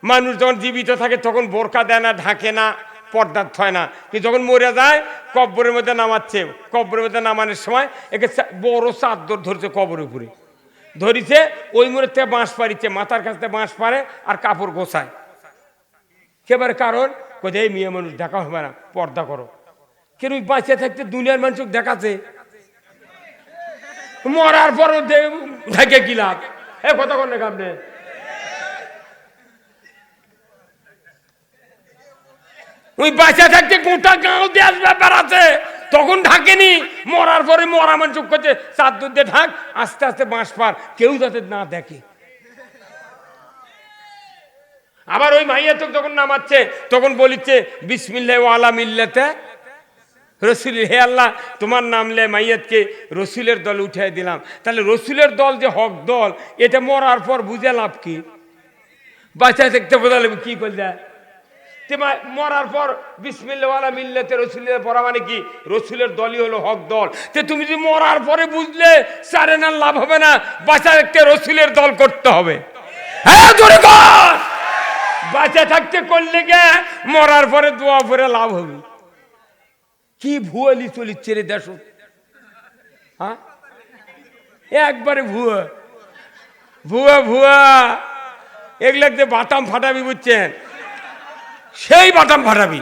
মানুষ যখন জীবিত থাকে তখন বোরকা দেয় না, ঢাকে না, পর্দা হয় না, কিন্তু যখন মরে যায় কবরের মধ্যে নামাচ্ছে, কবরের মধ্যে নামানোর সময় একে বড় চাদর ধরছে কবরের উপরে ধরিছে, ওই মুহূর্তে থেকে বাঁশ পাড়িচ্ছে, মাথার কাছ থেকে বাঁশ পারে আর কাপড় গোছায়। কেবার কারণ কোথায় এই মেয়ে মানুষ দেখা হবে না, পর্দা করো। কেন বাঁচিয়ে থাকতে দুনিয়ার মানুষ দেখাচ্ছে, মরার পরও ঢেকে কি লাভ? এ কথা কন না আপনি। ওই বাঁচা থাকতে গোটা গাঁও দেশ ব্যাপার আছে, তখন ঢাকেনি। মরার পরে মরা মানুষ করছে চাদর দিয়ে ঢাক, আস্তে আস্তে বাঁশ পার, কেউ যাতে না দেখে। আবার ওই মাইয়া তো যখন নামাচ্ছে তখন বলিচ্ছে বিসমিল্লাহ ওয়ালা মিল্লাতে রসুল, হে আল্লাহ তোমার নামলে মাইয়াতকে রসুলের দল উঠিয়ে দিলাম। তাহলে রসুলের দল যে হক দল, এটা মরার পর বুঝে লাভ কি? বাঁচায় থাকতে বোঝালে কি করলে? মরার পর বিসমিল্লাহ ওয়ালা মিল্লাতে রসুলের পড়া মানে কি? রসুলের দলই হলো হক দল। তে তুমি যদি মরার পরে বুঝলে সারে না, লাভ হবে না, বাঁচা থাকতে রসুলের দল করতে হবে। হ্যাঁ জোরে কর। বাঁচা থাকতে করলে গে মরার পরে দোয়া পরে লাভ হবে। কি ভুয়ালি চলিচ্ছে রে দেশ, হ্যাঁ একবারে ভুয়া ভুয়া ভুয়া। এগুলো বাটাম ফাটাবি, বুঝছেন? সেই বাটাম ফাটাবি।